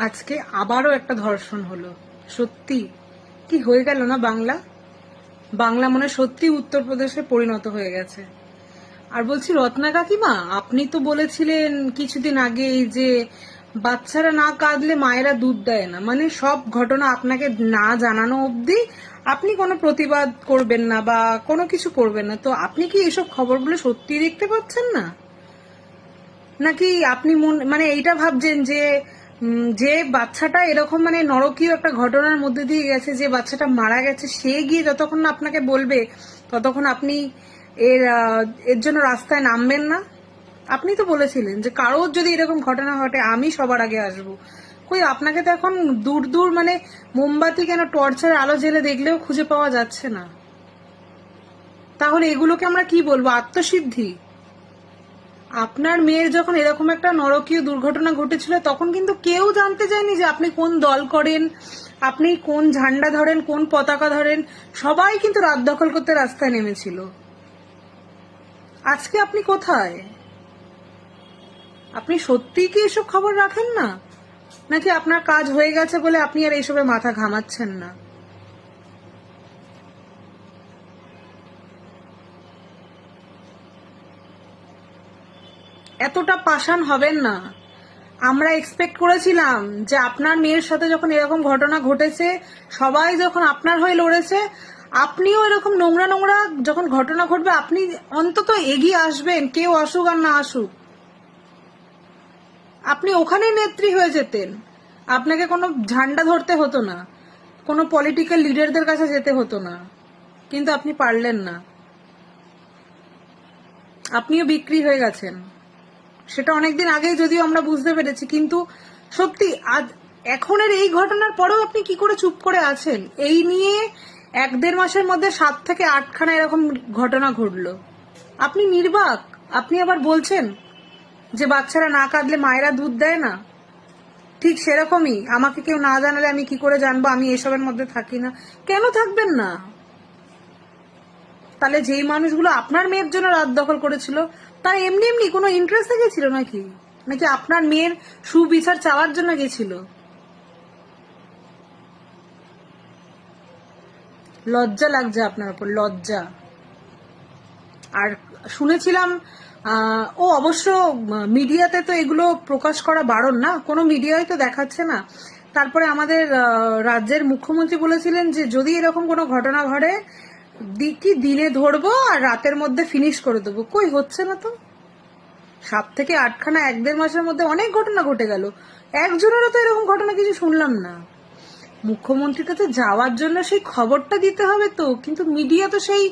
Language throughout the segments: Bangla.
আজকে আবারও একটা ধর্ষণ হলো। সত্যি কি হয়ে গেল না বাংলা বাংলা মনে সত্যি উত্তরপ্রদেশে পরিণত হয়ে গেছে। আর বলছি রত্না কাকিমা, আপনি তো বলেছিলেন কিছুদিন আগেই যে বাচ্চারা না কাঁদলে মায়েরা দুধ দেয় না, মানে সব ঘটনা আপনাকে না জানানো অবধি আপনি কোনো প্রতিবাদ করবেন না বা কোনো কিছু করবেন না। তো আপনি কি এসব খবরগুলো সত্যি দেখতে পাচ্ছেন না, নাকি আপনি মানে এইটা ভাবছেন যে যে বাচ্চাটা এরকম মানে নরকীয় একটা ঘটনার মধ্যে দিয়ে গেছে, যে বাচ্চাটা মারা গেছে, সে গিয়ে যতক্ষণ না আপনাকে বলবে ততক্ষণ আপনি এর জন্য রাস্তায় নামবেন না? আপনি তো বলেছিলেন যে কারোর যদি এরকম ঘটনা ঘটে আমি সবার আগে আসবো। কই, আপনাকে তো এখন দূর দূর মানে মোমবাতি কেন টর্চের আলো জেলে দেখলেও খুঁজে পাওয়া যাচ্ছে না। তাহলে এগুলোকে আমরা কি বলবো? আত্মসিদ্ধি? আপনার মেয়ের যখন এরকম একটা নরকীয় দুর্ঘটনা ঘটেছিল তখন কিন্তু কেউ জানতে চায়নি যে আপনি কোন দল করেন, আপনি কোন ঝান্ডা ধরেন, কোন পতাকা ধরেন। সবাই কিন্তু রাত দখল করতে রাস্তায় নেমেছিল। আজকে আপনি কোথায়? আপনি সত্যিই কি এসব খবর রাখেন না, নাকি আপনার কাজ হয়ে গেছে বলে আপনি আর এইসবে মাথা ঘামাচ্ছেন না? এতটা পাষাণ হবেন না। আমরা এক্সপেক্ট করেছিলাম যে আপনার মেয়ের সাথে যখন এরকম ঘটনা ঘটেছে, সবাই যখন আপনার হয়ে লড়েছে, আপনিও এরকম নোংরা নোংরা যখন ঘটনা ঘটবে আপনি অন্তত এগিয়ে আসবেন, কেউ আসুক আর না আসুক। আপনি ওখানেই নেত্রী হয়ে যেতেন, আপনাকে কোনো ঝান্ডা ধরতে হতো না, কোনো পলিটিক্যাল লিডারদের কাছে যেতে হতো না, কিন্তু আপনি পারলেন না। আপনিও বিক্রি হয়ে গেছেন, সেটা অনেকদিন আগেই যদিও আমরা বুঝতে পেরেছি, কিন্তু সত্যি আজ এখনের এই ঘটনার পরেও আপনি কি করে চুপ করে আছেন? এই নিয়ে 1-1.5 মাসের মধ্যে 7 থেকে 8খানা এরকম ঘটনা ঘটলো, আপনি নির্বাক। আপনি আবার বলছেন যে বাচ্চারা না কাঁদলে মায়েরা দুধ দেয় না। ঠিক সেরকমই আমাকে কেউ না জানালে আমি কি করে জানবো আমি এসবের মধ্যে থাকি না? কেন থাকবেন না? তাহলে যেই মানুষগুলো আপনার মেয়ের জন্য রাত দখল করেছিল তার এমনি এমনি কোনো ইন্টারেস্ট গেছিল নাকি, নাকি আপনার মেয়ের সুবিচার চাওয়ার জন্য গেছিল? লজ্জা লাগছে আপনার উপর, লজ্জা। আর শুনেছিলাম ও অবশ্য মিডিয়াতে তো এগুলো প্রকাশ করা বারণ না, কোনো মিডিয়ায় তো দেখাচ্ছে না। তারপরে আমাদের রাজ্যের মুখ্যমন্ত্রী বলেছিলেন যে যদি এরকম কোনো ঘটনা ঘটে কি দিনে ধরবো আর রাতের মধ্যে ফিনিশ করে দেবো। কই, হচ্ছে না তো। 7 থেকে 8খানা 1-1.5 মাসের মধ্যে অনেক ঘটনা ঘটে গেল, একজনেরও তো এরকম ঘটনা কিছু শুনলাম না। মুখ্যমন্ত্রীটা তো যাওয়ার জন্য সেই খবরটা দিতে হবে তো, কিন্তু মিডিয়া তো সেই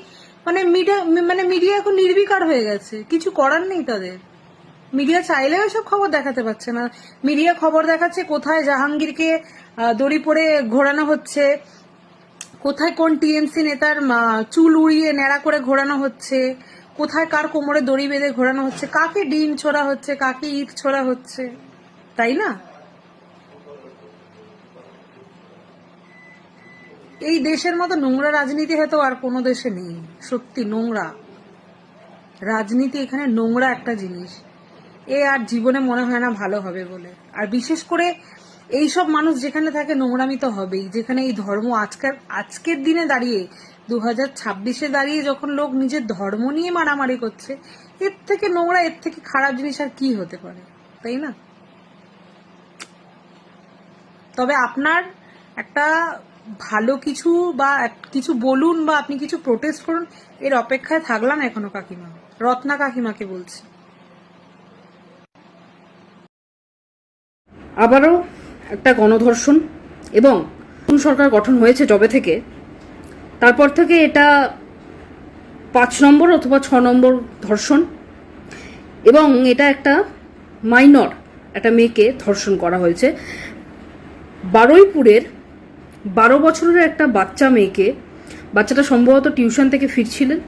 মিডিয়া এখন নির্বিকার হয়ে গেছে, কিছু করার নেই তাদের। মিডিয়া চাইলেও এসব খবর দেখাতে পারছে না। মিডিয়া খবর দেখাচ্ছে কোথায় জাহাঙ্গীরকে দড়ি পরে ঘোরানো হচ্ছে, কোথায় কোন টিএমসি নেতার চুল উড়িয়ে ন্যাড়া করে ঘোরানো হচ্ছে, কোথায় কার কোমরে দড়ি বেঁধে ঘোরানো হচ্ছে, কাকে ডিম ছোড়া হচ্ছে, কাকে ইট ছোড়া হচ্ছে, তাই না? এই দেশের মতো নোংরা রাজনীতি হয়তো আর কোনো দেশে নেই। সত্যি নোংরা রাজনীতি, এখানে নোংরা একটা জিনিস। এ আর জীবনে মনে হয় না ভালো হবে বলে। আর বিশেষ করে এইসব মানুষ যেখানে থাকে নোংরামি তো হবেই। যেখানে এই ধর্ম আজকের দিনে দাঁড়িয়ে 2026-এ দাঁড়িয়ে যখন লোক নিজের ধর্ম নিয়ে মারামারি করছে, এর থেকে নোংরা, এর থেকে খারাপ জিনিস আর কি হতে পারে, তাই না? তবে আপনার একটা ভালো কিছু বা কিছু বলুন বা আপনি কিছু প্রোটেস্ট করুন, এর অপেক্ষায় থাকলাম এখনো কাকিমা, রত্না কাকিমাকে বলছি। আবারও একটা গণধর্ষণ, এবং নতুন সরকার গঠন হয়েছে যবে থেকে, তারপর থেকে এটা 5 নম্বর অথবা 6 নম্বর ধর্ষণ। এবং এটা একটা মাইনর একটা মেয়েকে ধর্ষণ করা হয়েছে। বারুইপুরের 12 বছরের একটা বাচ্চা মেয়েকে, বাচ্চাটা সম্ভবত টিউশন থেকে ফিরছিলেন,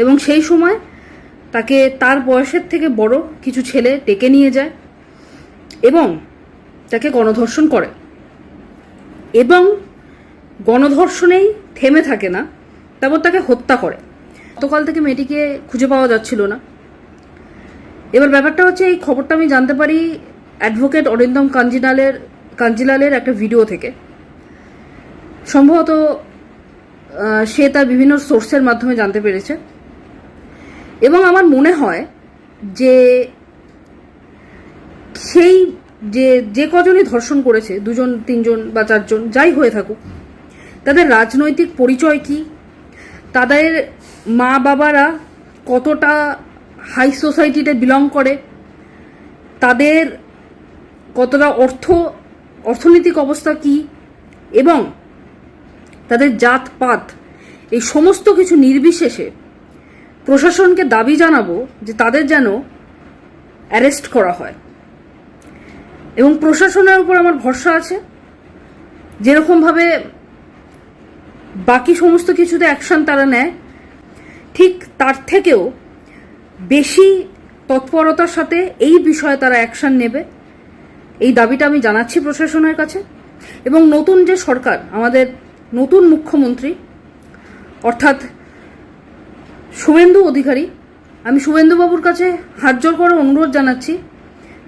এবং সেই সময় তাকে তার বয়সের থেকে বড় কিছু ছেলে ডেকে নিয়ে যায় এবং তাকে গণধর্ষণ করে। এবং গণধর্ষণেই থেমে থাকে না, তারপর তাকে হত্যা করে। গতকাল থেকে মেয়েটিকে খুঁজে পাওয়া যাচ্ছিল না। এবার ব্যাপারটা হচ্ছে, এই খবরটা আমি জানতে পারি অ্যাডভোকেট অরিন্দম কাঞ্জিলালের কাঞ্জিলালের একটা ভিডিও থেকে। সম্ভবত সে তার বিভিন্ন সোর্সের মাধ্যমে জানতে পেরেছে, এবং আমার মনে হয় যে সেই যে কজনই ধর্ষণ করেছে, 2 জন 3 জন বা 4 জন যাই হয়ে থাকুক, তাদের রাজনৈতিক পরিচয় কি, তাদের মা বাবারা কতটা হাই সোসাইটিতে বিলং করে, তাদের কতটা অর্থনৈতিক অবস্থা কি, এবং তাদের জাতপাত, এই সমস্ত কিছু নির্বিশেষে প্রশাসনকে দাবি জানাবো যে তাদের যেন অ্যারেস্ট করা হয়। এবং প্রশাসনের উপর আমার ভরসা আছে, যেরকমভাবে বাকি সমস্ত কিছুতে অ্যাকশন তারা নেয়, ঠিক তার থেকেও বেশি তৎপরতার সাথে এই বিষয়ে তারা অ্যাকশন নেবে, এই দাবিটা আমি জানাচ্ছি প্রশাসনের কাছে। এবং নতুন যে সরকার, আমাদের নতুন মুখ্যমন্ত্রী অর্থাৎ শুভেন্দু অধিকারী, আমি শুভেন্দুবাবুর কাছে হাত জোর করে অনুরোধ জানাচ্ছি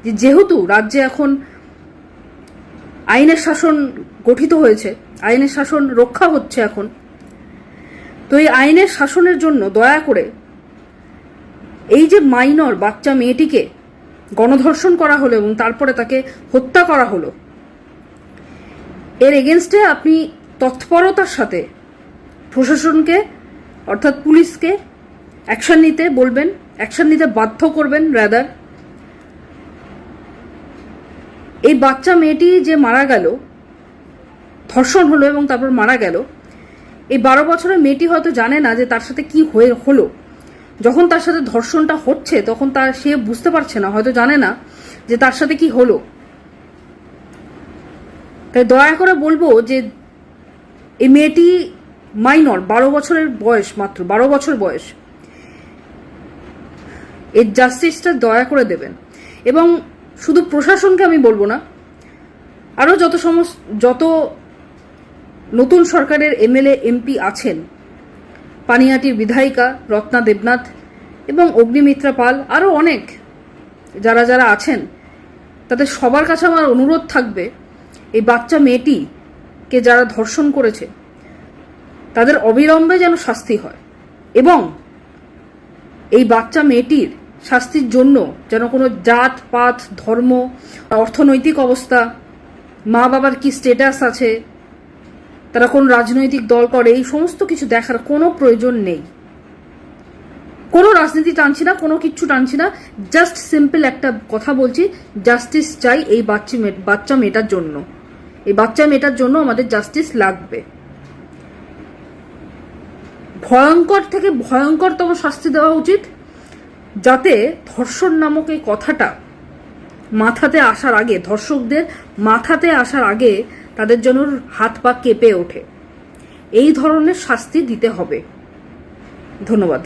যে যেহেতু রাজ্যে এখন আইনের শাসন গঠিত হয়েছে, আইনের শাসন রক্ষা হচ্ছে এখন, তো এই আইনের শাসনের জন্য দয়া করে এই যে মাইনর বাচ্চা মেয়েটিকে গণধর্ষণ করা হলো এবং তারপরে তাকে হত্যা করা হলো, এর এগেনস্টে আপনি তৎপরতার সাথে প্রশাসনকে অর্থাৎ পুলিশকে অ্যাকশন নিতে বলবেন, অ্যাকশন নিতে বাধ্য করবেন। রাদার এই বাচ্চা মেয়েটি যে মারা গেল, ধর্ষণ হলো এবং তারপর মারা গেল, এই 12 বছরের মেয়েটি হয়তো জানে না যে তার সাথে কি হলো। যখন তার সাথে ধর্ষণটা হচ্ছে তখন সে বুঝতে পারছে না, হয়তো জানে না যে তার সাথে কি হলো। তাই দয়া করে বলবো যে এই মেয়েটি মাইনর, 12 বছরের বয়স, মাত্র 12 বছর বয়স, এর জাস্টিসটা দয়া করে দেবেন। এবং শুধু প্রশাসনকে আমি বলবো না, আরও যত নতুন সরকারের এমএলএ এমপি আছেন, পানিহাটির বিধায়িকা রত্না দেবনাথ এবং অগ্নিমিত্রা পাল, আরও অনেক যারা আছেন, তাদের সবার কাছে আমার অনুরোধ থাকবে এই বাচ্চা মেয়েটিকে যারা ধর্ষণ করেছে তাদের অবিলম্বে যেন শাস্তি হয়, এবং এই বাচ্চা মেয়েটির শাস্তির জন্য যেন কোনো জাত পাত, ধর্ম, অর্থনৈতিক অবস্থা, মা বাবার কি স্ট্যাটাস আছে, তারা কোন রাজনৈতিক দল করে, এই সমস্ত কিছু দেখার কোনো প্রয়োজন নেই। কোনো রাজনীতি টানছি না, কোনো কিচ্ছু টানছি না, জাস্ট সিম্পল একটা কথা বলছি, জাস্টিস চাই এই বাচ্চা মেয়েটার জন্য। এই বাচ্চা মেয়েটার জন্য আমাদের জাস্টিস লাগবে। ভয়ঙ্কর থেকে ভয়ঙ্করতম শাস্তি দেওয়া উচিত, যাতে ধর্ষণ নামক এই কথাটা মাথাতে আসার আগে, ধর্ষকদের মাথাতে আসার আগে তাদের জন্য হাত পা কেঁপে ওঠে। এই ধরনের শাস্তি দিতে হবে। ধন্যবাদ।